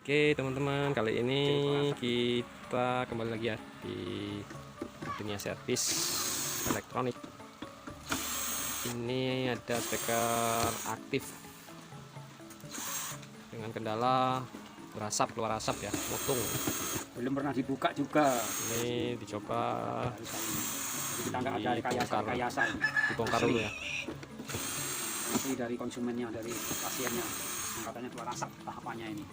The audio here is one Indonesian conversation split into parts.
Oke teman-teman, kali ini kita kembali lagi ya di dunia servis elektronik. Ini ada speaker aktif dengan kendala berasap, keluar asap ya, mutung. Belum pernah dibuka juga. Ini dicoba, Kita nggak ada rekayasa, dibongkar dulu ya. Asli dari konsumennya, dari pasiennya, yang katanya keluar asap tahapannya ini.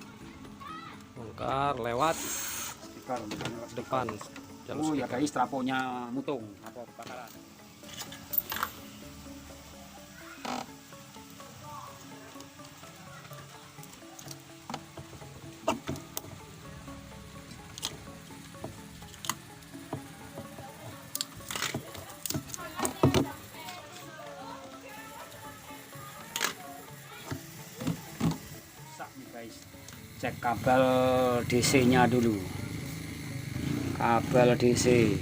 Bongkar lewat Speaker, bukan lewat depan. Oh ya guys, trafonya mutung atau kebakaran. Nih guys, cek kabel DC nya dulu, kabel DC.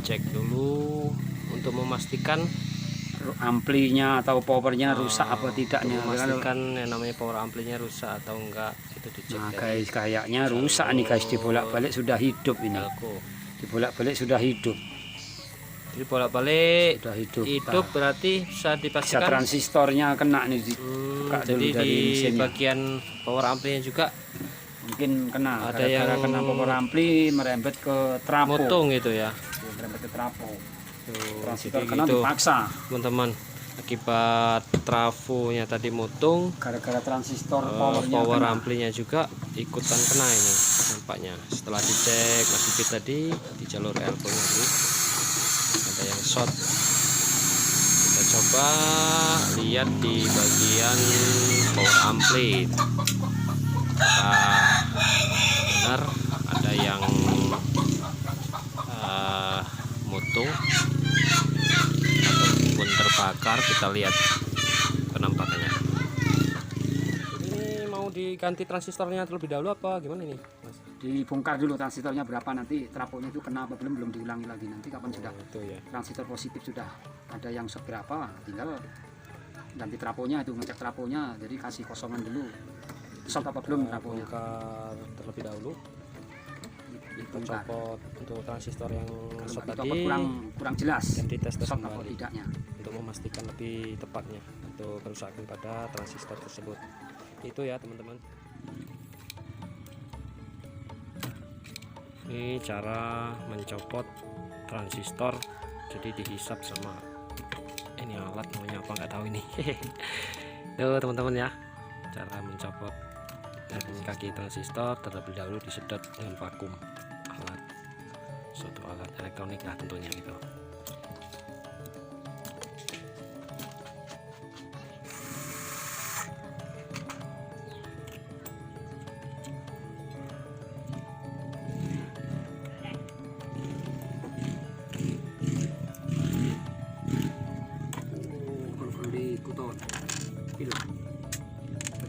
Cek dulu untuk memastikan Amplinya atau powernya rusak apa tidaknya. memastikan yang namanya power amplinya rusak atau enggak, itu dicek. Nah guys, kayaknya rusak nih guys, dibolak-balik sudah hidup ini. Dibolak-balik sudah hidup. Jadi bolak-balik Sudah hidup. hidup berarti bisa Bisa dipastikan transistornya kena nih. jadi di bagian power amplinya juga Mungkin kena. Ada yang kena power ampli merembet ke trafo. mutung gitu ya. Merembet ke trafo. Tuh, Transistor jadi kena gitu, dipaksa. teman-teman. Akibat trafonya tadi mutung, Gara-gara transistor power kena. amplinya juga ikutan kena ini nampaknya. Setelah dicek masih fit tadi di jalur elbow-nya dulu ada yang short. Kita coba lihat di bagian power ampli. Benar ada yang mutung ataupun terbakar. Kita lihat penampakannya. Ini mau diganti transistornya terlebih dahulu apa gimana ini, Mas? Dibongkar dulu transistornya berapa, nanti trafonya itu kena apa belum diulangi lagi. Nanti kapan sudah Itu ya. transistor positif sudah ada yang seberapa, tinggal ganti trafonya, itu ngecek trafonya. Jadi kasih kosongan dulu, short apa belum trafonya. Bongkar terlebih dahulu. Kita copot untuk transistor yang Kalau short nggak tadi kurang jelas dan dites short apa kembali tidaknya. untuk memastikan lebih tepatnya untuk kerusakan pada transistor tersebut. Itu ya teman-teman. Ini cara mencopot transistor, jadi dihisap sama ini alat namanya apa nggak tahu ini. Tuh teman-teman ya, cara mencopot kaki transistor terlebih dahulu disedot dengan vakum, alat suatu alat elektronik lah tentunya gitu.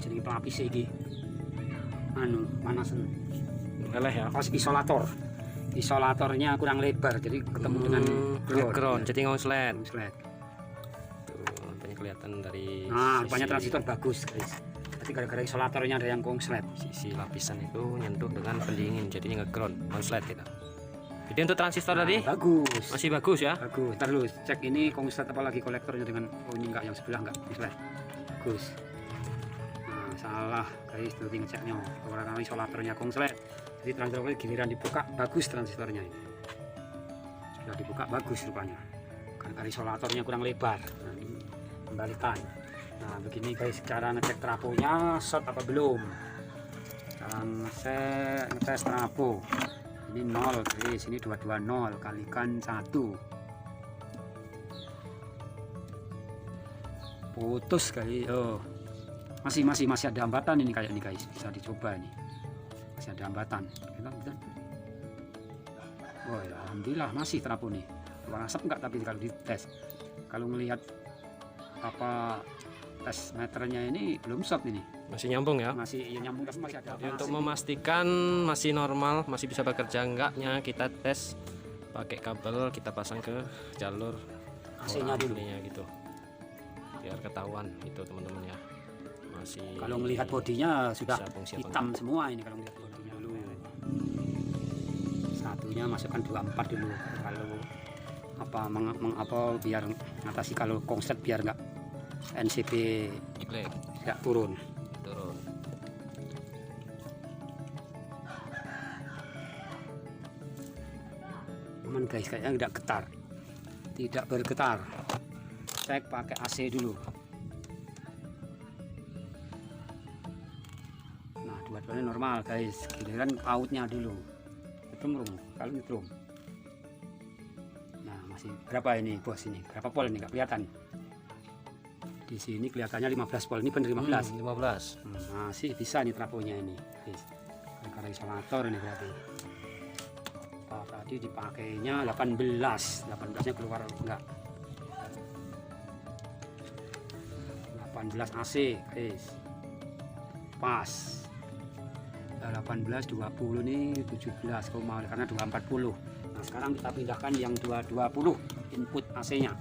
Jadi pelapis iki manasen Leleh ya. Isolatornya kurang lebar, jadi ketemu dengan ground jadi ngonslet. Tuh, Nampaknya kelihatan dari rupanya transistor bagus guys. Tapi gara-gara isolatornya ada yang konslet. Sisi lapisan itu nyentuh dengan pendingin, jadinya ngeground konslet gitu. Jadi untuk transistor tadi bagus, masih bagus ya. bagus. Ntar dulu cek ini konslet apalagi kolektornya dengan ini enggak, yang sebelah enggak konslet. Bagus. Salah guys, tuh ngeceknya karena isolatornya konslet. Jadi transistor giliran dibuka bagus transistornya ini. Sudah dibuka bagus rupanya. Karena isolatornya kurang lebar. Nah, ini kembalikan. Nah, begini guys cara ngecek trafonya short apa belum. Cara ngetes trafo. Ini 0 guys, ini 220 kalikan 1. Putus kali. Oh. Masih ada hambatan ini kayak ini guys, bisa dicoba ini. Masih ada hambatan. Oh ya, alhamdulillah masih trafo nih. Keluar asap enggak, tapi kalau dites, kalau melihat apa tes meternya ini belum short ini. Masih nyambung ya. Masih ya, nyambung tapi masih ada. Jadi untuk memastikan masih normal, masih bisa bekerja enggaknya, kita tes pakai kabel, kita pasang ke jalur AC-nya dulu. AC-nya gitu. Biar ketahuan itu teman-teman ya. Masih Kalau melihat bodinya sudah bisa fungsi apa hitam semua ini kalau melihat bodinya dulu. Satunya masukkan 24 dulu. Kalau apa biar ngatasi kalau konslet biar enggak NCP enggak. tidak turun. Aman guys, kayaknya tidak bergetar. Cek pakai AC dulu. Nah, dua-duanya normal guys. Giliran outnya dulu. Kalau nyetrum. Nah, masih berapa ini bos ini? Berapa volt ini? Nggak kelihatan. Di sini kelihatannya 15 volt. Ini bener 15. 15. Masih bisa nih trafonya ini guys. Karena isolator ini berarti. Tadi dipakainya 18 nya keluar enggak, 18 AC guys, pas 18 20 nih 17, karena 240. Nah sekarang kita pindahkan yang 220 input AC nya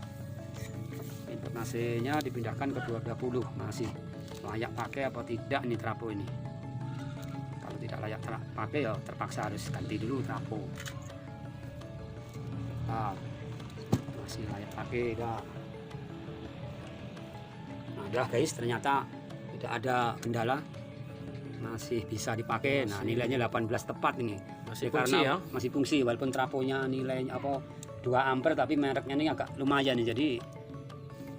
dipindahkan ke 220. Masih layak pakai apa tidak ini trafo ini? Kalau tidak layak pakai ya terpaksa harus ganti dulu trafo. Nah, masih layak pakai dah. Nah, udah guys, ternyata tidak ada kendala, masih bisa dipakai. Nah, nilainya 18 tepat ini. Masih karena fungsi ya? Masih fungsi walaupun trafonya nilainya 2 ampere tapi mereknya ini agak lumayan nih. Jadi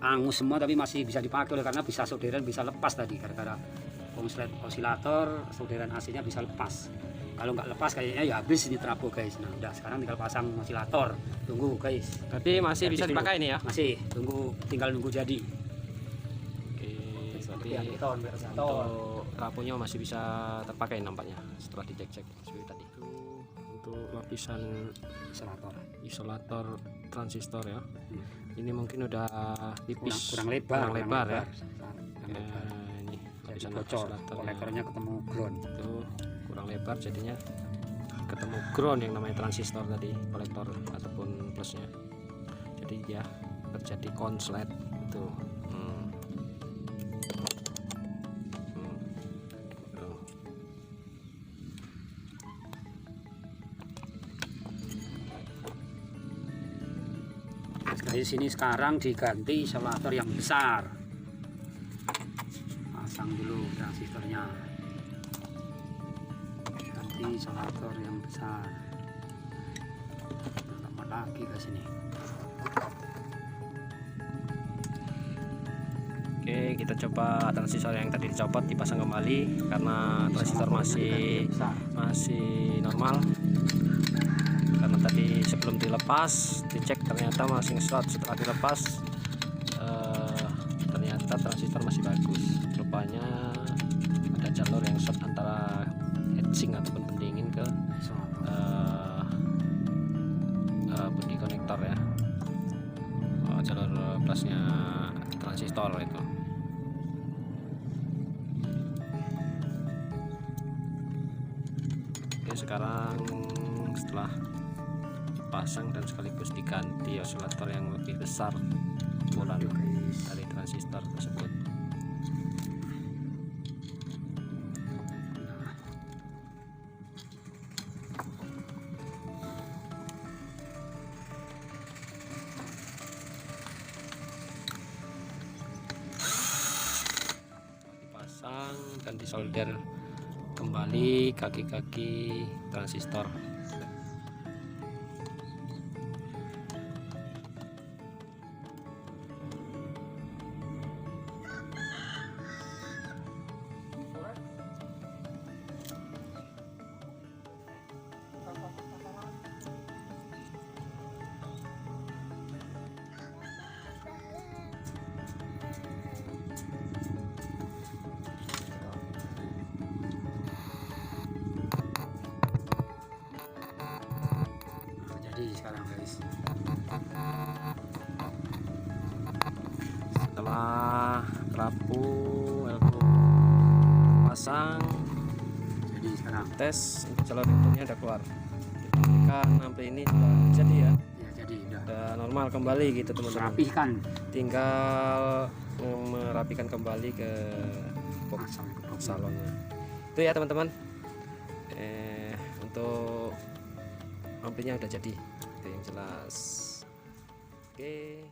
angus semua tapi masih bisa dipakai karena bisa solderan bisa lepas tadi gara-gara konslet osilator, solderan AC-nya bisa lepas. Kalau nggak lepas kayaknya ya habis ini trafo guys. Nah udah sekarang tinggal pasang osilator, tunggu guys. Berarti masih bisa dipakai ini ya? Masih, tinggal nunggu jadi. Oke, berarti untuk trafonya masih bisa terpakai nampaknya setelah dicek-cek seperti tadi. Untuk lapisan isolator transistor ya. Ini mungkin udah tipis, kurang lebar ya. Ini lapisan bocor, isolator kolektornya ketemu ground. Itu kurang lebar, jadinya ketemu ground yang namanya transistor tadi, kolektor ataupun plusnya. Jadi ya terjadi konslet itu. Dari sini sekarang diganti isolator yang besar. Pasang dulu transistornya. Ganti isolator yang besar. Tambah lagi ke sini. Oke, kita coba transistor yang tadi dicopot dipasang kembali karena transistor masih normal. Karena tadi sebelum dilepas dicek ternyata masih nge-short, setelah dilepas ternyata transistor masih bagus. Rupanya ada jalur yang short antara heatsink ataupun pendingin ke bodi konektor ya, jalur plusnya transistor itu. Oke, sekarang setelah pasang dan sekaligus diganti oscillator yang lebih besar bulan dari transistor tersebut. Dipasang dan disolder kembali kaki-kaki transistor. Sekarang guys, setelah rapuh sekarang. tes untuk jalur inputnya udah keluar. Kan ampli ini sudah jadi ya, Ya jadi udah normal kembali gitu teman-teman. rapihkan Tinggal merapikan kembali ke asal ke bawah. salonnya. Itu ya teman-teman. Untuk amplinya udah jadi, itu yang jelas. Oke.